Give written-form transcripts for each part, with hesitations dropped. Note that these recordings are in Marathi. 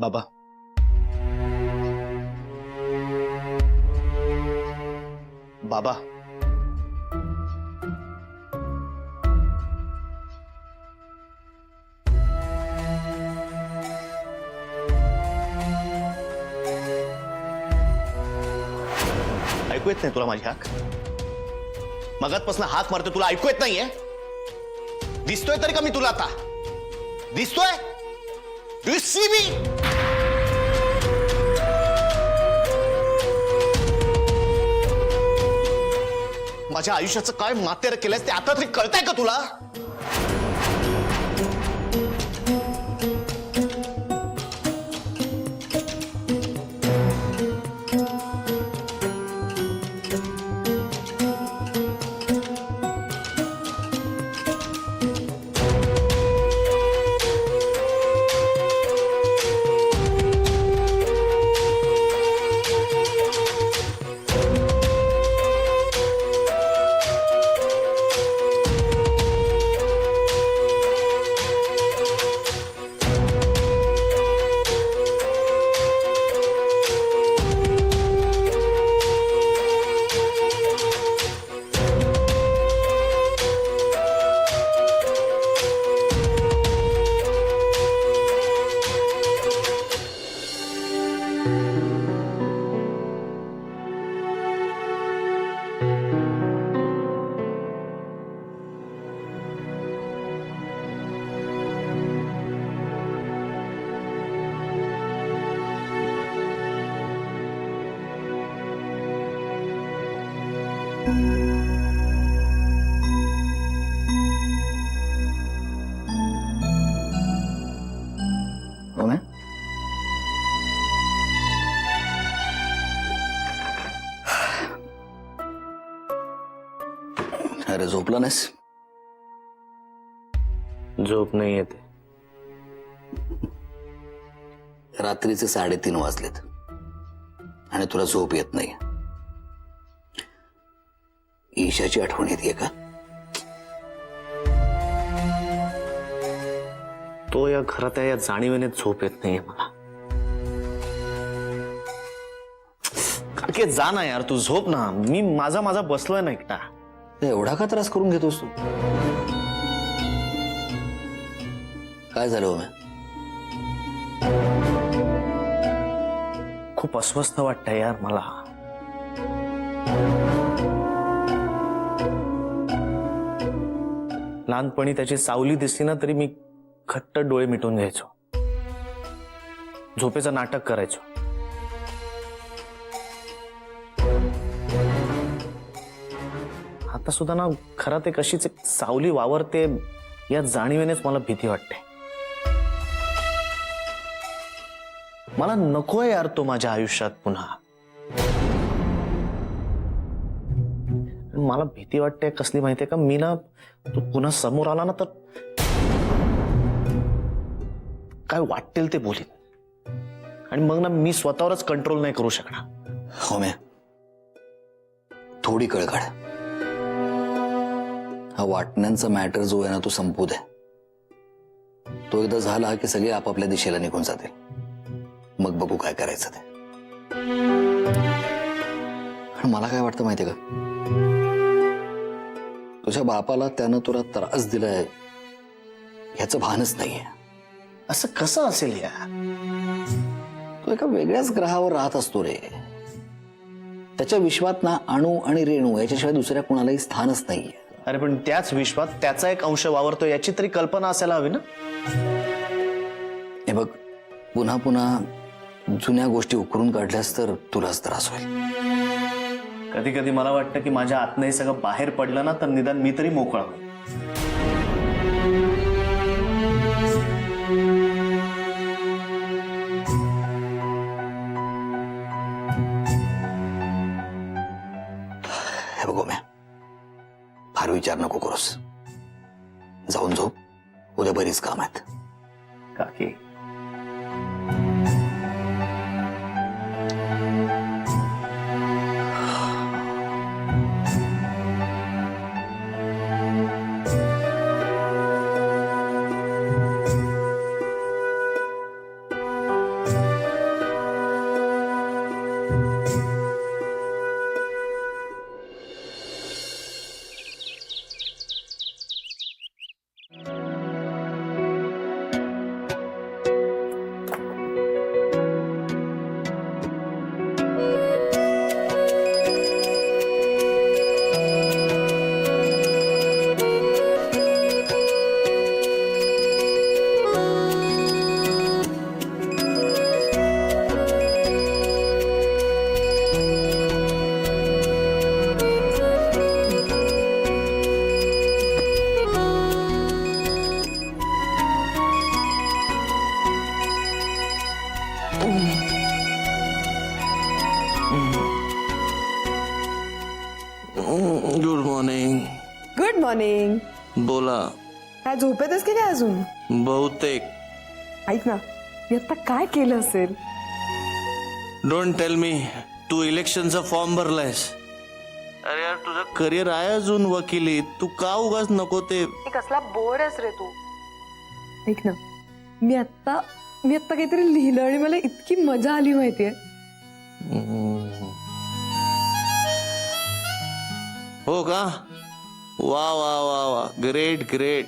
बाबा, बाबा, ऐकू येत नाही तुला माझी हाक? मगातपासून हाक मारतो, तुला ऐकू येत नाहीये? दिसतोय तरी का मी तुला आता? दिसतोय? डू यू सी मी? माझ्या आयुष्याचं काय मातेर केलंयस ते आता तरी कळतंय का तुला? अरे झोपला नाहीस? झोप नाही येते. रात्रीचे 3:30 वाजलेत आणि तुला झोप येत नाही. ईशाची आठवण येते का? तो या घरात आहे या जाणीवेने झोप येत नाहीये मला. काके जा ना यार, तू झोप ना. मी माझा बसलोय ना एकटा. एवढा का त्रास करून घेतोस तू? काय झालं हो? खूप अस्वस्थ वाटतंय यार मला. लहानपणी त्याची सावली दिसली ना तरी मी घट्ट डोळे मिटून घ्यायचो, झोपेचं नाटक करायचो. आता सुद्धा ना घरात एक अशीच एक सावली वावरते या जाणीवेनेच मला भीती वाटते. मला नकोय यार तो माझ्या आयुष्यात पुन्हा. मला भीती वाटते कसली माहितीये का? मी ना तो पुन्हा समोर आला ना तर काय वाटेल ते बोलीन आणि मग ना मी स्वतःवरच कंट्रोल नाही करू शकणार. हो म्या, थोडी कळ काढ. हा वाटण्यांचा मॅटर जो आहे ना तो संपू दे. तो एकदा झाला की सगळे आपापल्या दिशेला निघून जातील. मग बघू काय करायचं ते. आणि मला काय वाटतं माहितीये का, तुझ्या बापाला त्यानं तुला त्रास दिलाय ह्याचं भानच नाहीये. असं कसं असेल यार? तो एका वेगळ्याच ग्रहावर राहत असतो रे. त्याच्या विश्वात ना अणू आणि रेणू याच्याशिवाय दुसऱ्या कुणालाही स्थानच नाहीये. अरे पण त्याच विश्वात त्याचा एक अंश वावरतो याची तरी कल्पना असायला हवी ना. हे बघ, पुन्हा पुन्हा जुन्या गोष्टी उकरून काढल्यास तर तुलाच त्रास होईल. कधी कधी मला वाटतं की माझ्या आतनं हे सगळं बाहेर पडलं ना तर निदान मी तरी मोकळा होईल. हे बघ म्या, फार विचार नको करूस. जाऊन झोप. उद्या बरीच काम आहेत. काकी मॉर्निंग. बोला. काय झोपेतच की काय अजून? बहुतेक. ऐक ना, मी आता काय केलं असेल? Don't tell me. तू इलेक्शनचा फॉर्म भरलायस. अरे यार, तुझं करिअर आहे अजून वकिली. तू का उगाच नको ते. कसला बोर आहेस रे तू. ऐक ना, मी आता काहीतरी लिहिलं आणि मला इतकी मजा आली माहितीये. हो का? वा वा वा वा, ग्रेट ग्रेट.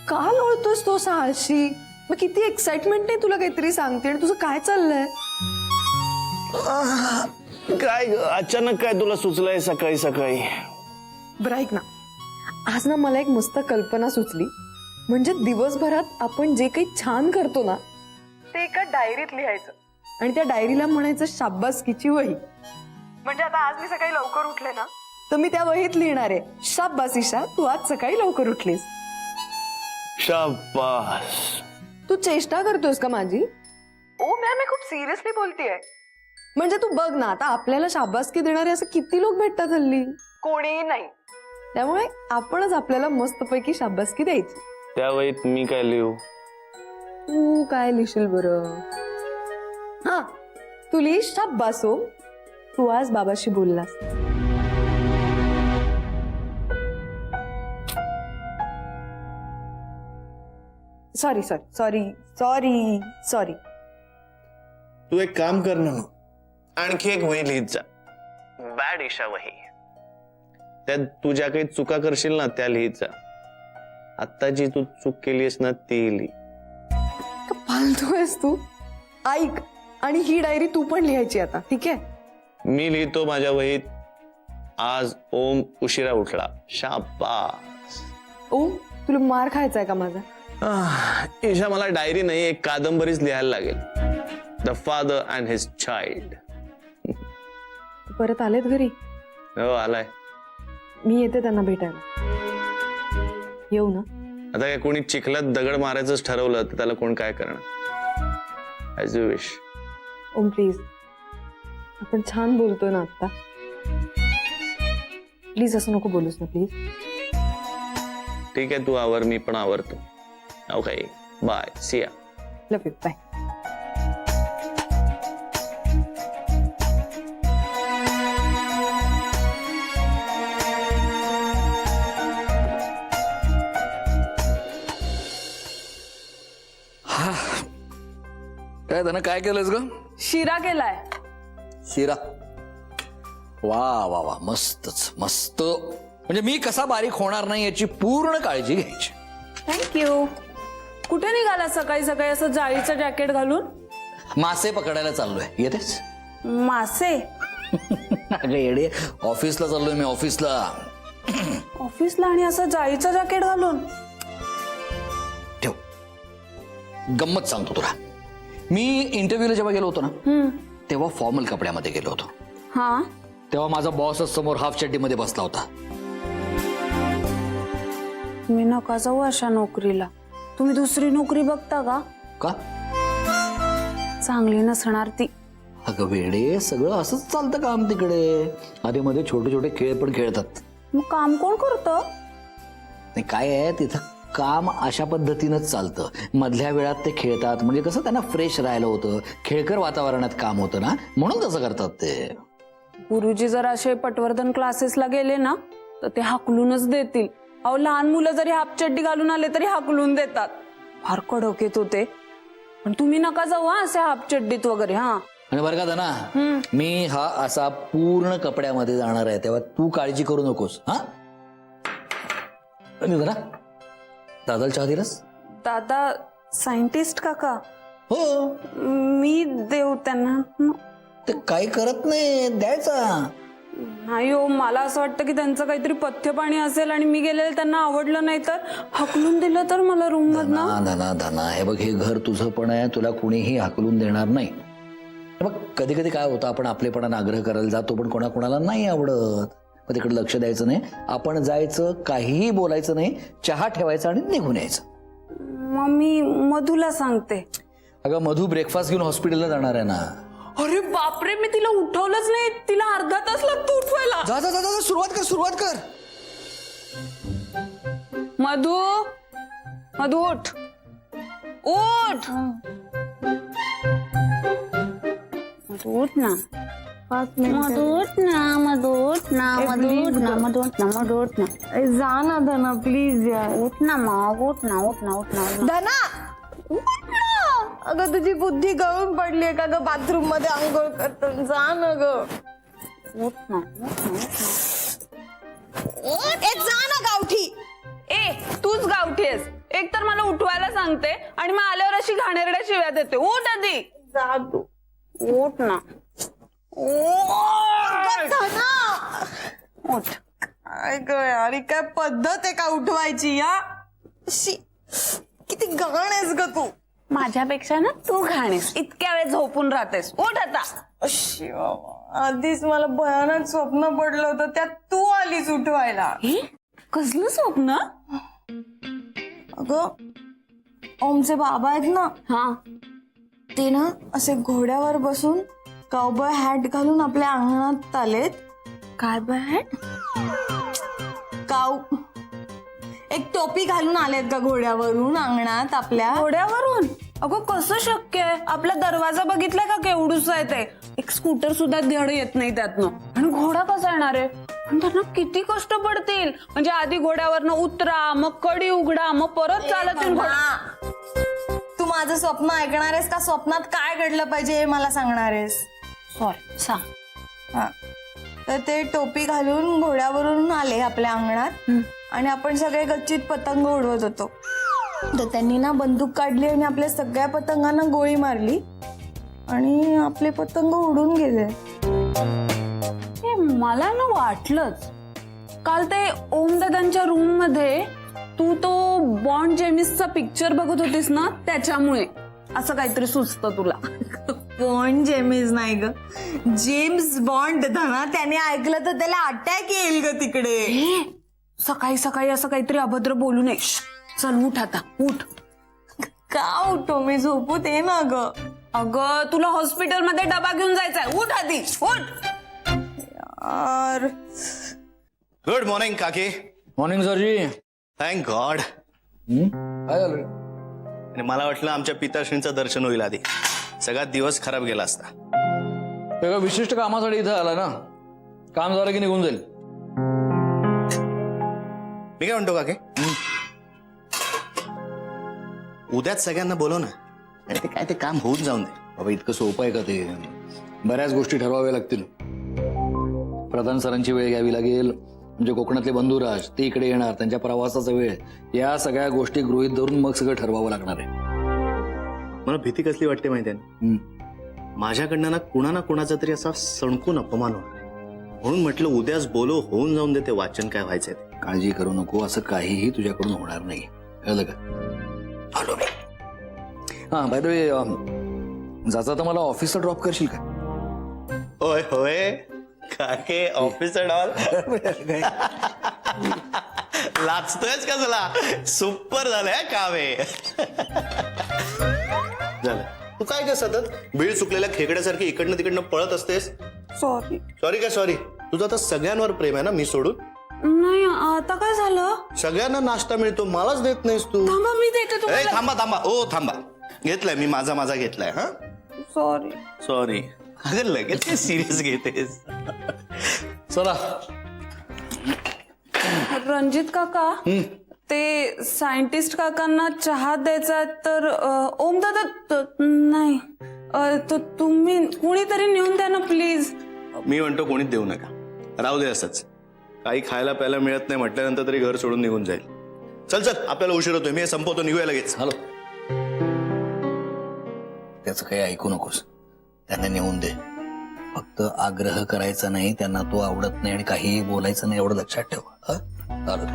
का लोळतोस तो साहसी? मग किती एक्साइटमेंट नाही तुला काहीतरी सांगते आणि तुझं काय चाललंय? काय अचानक काय तुला सुचलंय सकाळी सकाळी? बरं ऐक ना, आज ना मला एक मस्त कल्पना सुचली. म्हणजे दिवसभरात आपण जे काही छान करतो ना ते एका डायरीत लिहायचं आणि त्या डायरीला म्हणायचं शाब्बासकीची वही. म्हणजे आता आज मी सकाळी लवकर उठले ना तर मी त्या वहीत लिहिणार आहे, शाब्बास ईशा, तू आज सकाळी लवकर उठलीस. शाबास. तू चेष्टा करतोस का माझी? ओ मॅम, मी खूप सिरियसली बोलतेय. म्हणजे तू बघ ना, आता आपल्याला शाबासकी देणारे असं किती लोक भेटतात हल्ली. कोणीही नाही. त्यामुळे आपणच आपल्याला मस्तपैकी शाबासकी द्यायची. त्या वहीत मी काय लिहू? तू काय लिहिशील बरं? हा, तू लिही, शाब्बास हो, तू आज बाबाशी बोललास. Sorry sorry sorry sorry sorry. तू एक काम कर ना, आणखी एक वही लिहित जा. बॅड ईशा वही. त्यात तू ज्या काही चुका करशील ना त्या लिहित जा. आता जी तू चूक केलीस ना ती लिही. फालतू आहेस तू. ऐक, आणि ही डायरी तू पण लिहायची आता, ठीक आहे? मी लिहितो माझ्या वहीत, आज ओम उशिरा उठला. शाबास. ओम, तुला मार खायचा आहे का माझा? ईशा, मला डायरी नाही, एक कादंबरीच लिहायला लागेल. The father and his child. परत आलेत घरी? हो, आलाय. मी येते त्यांना भेटायला. येऊ ना? आता काय कोणी चिखलात दगड मारायचंच ठरवलं तर त्याला कोण काय करणार? As you wish. Om please, आपण छान बोलतोय ना आता. प्लीज असं नको बोलूस ना, प्लीज. ठीक आहे, तू आवर, मी पण आवरतो. ओके, बाय, सी या. लव यू, बाय. काय धना, काय केलंस ग? शिरा केलाय. शिरा? वा वा वा, मस्तच मस्त. म्हणजे मी कसा बारीक होणार नाही याची पूर्ण काळजी घ्यायची. थँक्यू. कुठे निघाला सकाळी सकाळी असं जाळीचं जॅकेट घालून? मासे पकडायला चाललोय, येतेस? मासे? अगं येडे, ऑफिसला चाललोय मी, ऑफिसला. ऑफिसला आणि असं जाळीचं जॅकेट घालून? ठेव, गंमत सांगतो तुला. मी इंटरव्ह्यूला जेव्हा गेलो होतो ना तेव्हा फॉर्मल कपड्यामध्ये गेलो होतो. हा, तेव्हा माझा बॉसच समोर हाफ चड्डीमध्ये बसला होता. मी नका जाऊ अशा नोकरीला. तुम्ही दुसरी नोकरी बघता का? का? चांगली नसणार ती. अगं वेडे, सगळं असंच चालतं काम तिकडे. आधी मध्ये छोटे छोटे खेळ पण खेळतात. मग काम कोण करतं? नाही, काय आहे तिथं काम अशा पद्धतीनंच चालतं. मधल्या वेळात ते खेळतात, म्हणजे कसं त्यांना फ्रेश राहायला होतं, खेळकर वातावरणात काम होतं ना, म्हणून तसं करतात ते. गुरुजी जर असे पटवर्धन क्लासेसला गेले ना तर ते हाकलूनच देतील. अहो, लहान मुलं जरी हाफ चड्डी घालून आले तरी हाकलून देतात. फार कडक येत होते. पण तुम्ही नका जाऊ हा असे हाफ चड्डीत वगैरे. हा, आणि बरं का दाना, मी हा असा पूर्ण कपड्यामध्ये जाणार आहे, तेव्हा तू काळजी करू नकोस. हा दादा, दादाला चहा दिलास? दादा सायंटिस्ट काका? हो. मी देऊ त्यांना? ते काही करत नाही, द्यायचा. नाही हो, मला असं वाटतं की त्यांचं काहीतरी पथ्य पाणी असेल आणि मी गेलेलं त्यांना आवडलं नाही तर हकलून दिलं तर मला रूम मधनं. दाना दाना, हे बघ, हे घर तुझं पण आहे, तुला कुणीही हाकलून देणार नाही. बघ, कधी कधी काय होतं, आपण आपलेपणाने आग्रह करायला जातो पण कोणाकोणाला नाही आवडत. मग तिकडे लक्ष द्यायचं नाही, आपण जायचं, काहीही बोलायचं नाही, चहा ठेवायचा आणि निघून यायचं. मग मी मधूला सांगते. अगं, मधू ब्रेकफास्ट घेऊन हॉस्पिटलला जाणार आहे ना. अरे बापरे, मी तिला उठवलंच नाही. तिला अर्धा तास लागतो उठवायला. जा जा जा, सुरुवात कर. मधू मधू उठ उठ मधू उठ ना मधू उठ ना मधू उठ ना मधू उठ ना मधू उठ ना मधू उठ ना जा ना धना प्लीज यार. उठ ना मग उठ ना उठ ना उठ ना उठ ना. धना उठ ना. अगं तुझी बुद्धी गळून पडलीये का ग बाथरूम मध्ये आंघोळ करतो. जा ना ग. उठ ना उठ ना उठ ना. जा ना गावठी. ए तूच गावठी आहेस. एक तर मला उठवायला सांगते आणि मग आल्यावर अशी घाणेरड्या शिव्या देते. उठ आधी. जा तू. उठ ना धना उठ. काय ग यार ही काय पद्धत आहे का उठवायची या. शी किती घाण आहेस ग तू. माझ्यापेक्षा ना तू घाणेस. इतक्या वेळ झोपून राहतेस. उठ आता. अशी बाबा आधीच मला भयानक स्वप्न पडलं होतं त्यात तू आलीस उठवायला. कसलं स्वप्न. अगं ओमचे बाबा आहेत ना हा ते ना असे घोड्यावर बसून काउबॉय हॅट घालून आपल्या अंगणात आलेत. काय बॅट. काऊ एक टोपी घालून आलेत का घोड्यावरून अंगणात आपल्या. घोड्यावरून. अगं कसं शक्य आहे. आपला दरवाजा बघितलाय का केवढूस आहे ते. एक स्कूटर सुद्धा धड येत नाही त्यातनं. आणि घोडा कसा येणार आहे. पण त्यांना किती कष्ट पडतील. म्हणजे आधी घोड्यावरनं उतरा मग कडी उघडा मग परत चालत येऊन घोडा. तू माझं स्वप्न ऐकणार आहेस का स्वप्नात काय घडलं पाहिजे हे मला सांगणार आहेस. सॉरी सांग. हा तर ते टोपी घालून घोड्यावरून आले आपल्या अंगणात आणि आपण सगळे गच्चीत पतंग उडवत होतो. तर त्यांनी ना बंदूक काढली आणि आपल्या सगळ्या पतंगांना गोळी मारली आणि आपले पतंग उडून गेले. हे मला ना वाटलंच. काल ते ओमदादांच्या रूम मध्ये तू तो बॉन्ड जेमिसचा पिक्चर बघत होतीस ना त्याच्यामुळे असं काहीतरी सुचतं तुला. बॉन्ड जेम्स नाही ग जेम्स बॉन्ड. धना त्याने ऐकलं तर त्याला अटॅक येईल ग तिकडे. सकाळी सकाळी असं काहीतरी अभद्र बोलू नये. चल उठ आता उठ. का उठो मी झोपू दे ना ग. अगं तुला हॉस्पिटलमध्ये डबा घेऊन जायचंय. उठ आधी उठ. यार गुड मॉर्निंग काकी. मॉर्निंग सरजी. Thank God. काय झालं. आणि मला वाटलं आमच्या पिताश्रींचं दर्शन होईल आधी. सगळा दिवस खराब गेला असता. एका विशिष्ट कामासाठी इथं आला ना. काम झालं की निघून जाईल. मी काय म्हणतो काके उद्याच सगळ्यांना बोलव ना. आणि ते काय ते काम होऊन जाऊन दे. बाबा इतकं सोपं आहे का ते. बऱ्याच गोष्टी ठरवाव्या लागतील. प्रधान सरांची वेळ घ्यावी लागेल. म्हणजे कोकणातले बंधुराज ते इकडे येणार त्यांच्या प्रवासाचा वेळ. या सगळ्या गोष्टी गृहीत धरून मग सगळं ठरवावं लागणार आहे. मला भीती कसली वाटते माहिती आहे. माझ्याकडनं ना कुणाचा तरी असा सणकून अपमान होणार. म्हणून म्हटलं उद्याच बोलो होऊन जाऊन दे ते वाचन काय व्हायचंय ते. काळजी करू नको. असं काहीही तुझ्याकडून होणार नाही. कळलं का. आलो मी. हा बाय द वे जाता तर मला ऑफिसला ड्रॉप करशील का. होय होय काके ऑफिसर डॉल. लाचतोयच का तुला. सुपर झालंय काम हे. झालं. तू काय काय सतत बीळ चुकलेल्या खेकड्यासारखी इकडनं तिकडनं पळत असतेस. सॉरी. सॉरी काय सॉरी. तुझं आता सगळ्यांवर प्रेम आहे ना मी सोडून. नाही आता काय झालं. सगळ्यांना नाश्ता मिळतो मलाच देत नाहीस तू. थांबा मी देते तुम्हाला. थांबा थांबा ओ थांबा. घेतलाय मी माझा घेतलाय. हा सॉरी. सॉरी. अगं लगेच सिरियस घेतेस. चला. रणजित काका ते सायंटिस्ट काकांना चहा द्यायचा तर ओमदादा नाही तुम्ही कुणीतरी नेऊन द्या ना प्लीज. मी म्हणतो कोणीच देऊ नका. राहू दे असंच. काही खायला प्यायला मिळत नाही म्हटल्यानंतर तरी घर सोडून निघून जाईल. चल चल आपल्याला उशीर होतोय. मी हे संपवतो. निघूया लगेच. हॅलो. त्याचं काही ऐकू नकोस. त्यांना नेऊन दे. फक्त आग्रह करायचा नाही. त्यांना तो आवडत नाही आणि काहीही बोलायचं नाही एवढं लक्षात ठेव. चालू.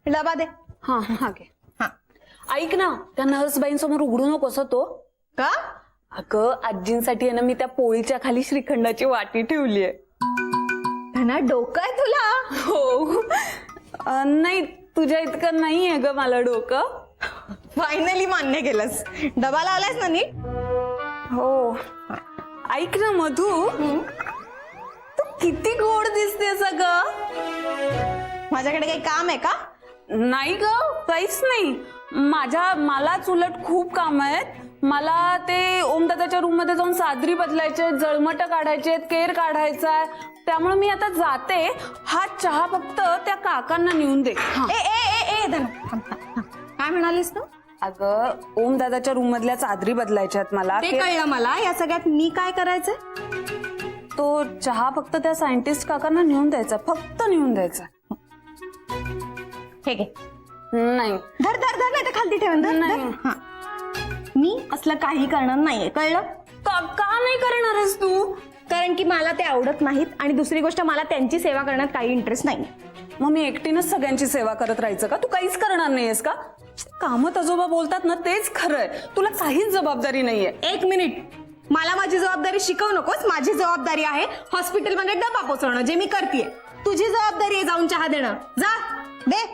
डबा दे. हा हा घे. हा. ऐक ना, त्या नर्सबाईंसमोर उघडू नकोस तो. का? अगं आजींसाठी आहे ना मी त्या पोळीच्या खाली श्रीखंडाची वाटी ठेवलीये. धना डोकं आहे तुला. हो. नाही तुझ्या इतकं नाहीये ग मला डोकं. फायनली मान्य केलंस. डबा लावलायस ना नीट. हो. ऐक ना मधू, तू किती गोड दिसतेस अगं. माझ्याकडे काही काम आहे का? नाही ग, काहीच नाही. मलाच उलट खूप काम आहेत. मला ते ओमदादाच्या रूम मध्ये जाऊन चादरी बदलायचे, जळमट काढायचे, केर काढायचा, त्यामुळे मी आता जाते. हा चहा फक्त त्या काकांना नेऊन दे. हा. ए ए ए ए धना थांब, थांब, थांब. काय म्हणालीस तू? अगं ओमदादाच्या रूम मधल्या चादरी बदलायच्या आहेत मला. ते कळलं मला. या सगळ्यात मी काय करायचंय? तो चहा फक्त त्या सायंटिस्ट काकांना नेऊन द्यायचा, फक्त नेऊन द्यायचा. हे घे. नाही धर धर धर, नाही तर खालती ठेवून धर. नाही. धर. हा. मी असलं काही करणार नाहीये, कळलं? का नाही करणार आहेस तू? कारण की मला ते आवडत नाहीत आणि दुसरी गोष्ट मला त्यांची सेवा करण्यात काही इंटरेस्ट नाही. मग मी एकटीनच सगळ्यांची सेवा करत राहायचं का? तू काहीच करणार नाहीयेस का? कामत आजोबा बोलतात ना तेच खरंय. तुला काहीच जबाबदारी नाहीये. एक मिनिट, मला माझी जबाबदारी शिकवू नकोस. माझी जबाबदारी आहे हॉस्पिटलमध्ये डबा पोचवणं, जे मी करतेय. तुझी जबाबदारी आहे जाऊन चहा देणं. जा दे.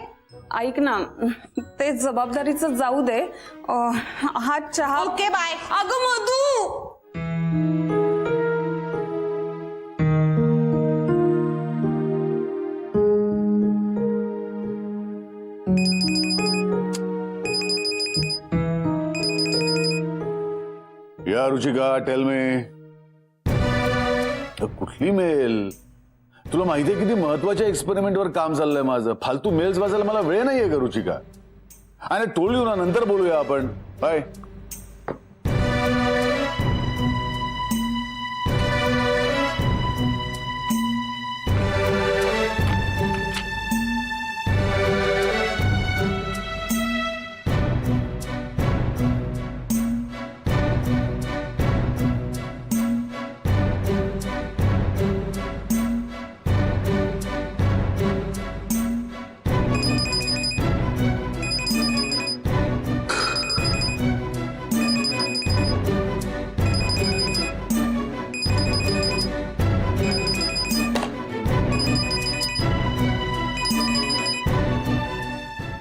ऐक ना, ते जबाबदारीचं जाऊ दे. हा चहा. Okay bye. अगं मधू, या रुचिका टेल मी, कुठली मेल? तुला माहितीये किती महत्वाच्या एक्सपेरिमेंटवर काम चाललंय माझं. फालतू मेल्स वाचायला मला वेळ नाहीये का रुचिका? आणि टोल येऊ ना, नंतर बोलूया आपण. Bye.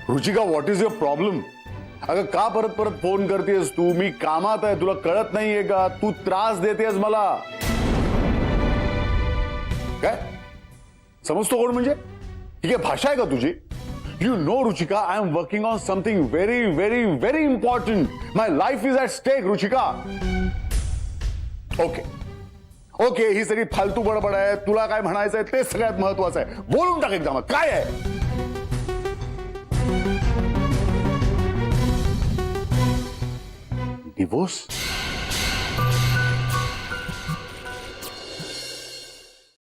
Ruchika, what is your problem? अगं का परत परत फोन करतेस तू? मी कामात आहे, तुला कळत नाहीये का? तू त्रास देतेस मला. काय समजतो कोण म्हणजे? ठीक आहे, भाषा आहे का तुझी? You know Ruchika, I am working on something very very very important. My life is at stake Ruchika. Okay okay, ही सगळी फालतू बडबड आहे. तुला काय म्हणायचंय ते सगळ्यात महत्वाचं आहे. बोलून टाक एकदम. काय आहे? डिवोर्स?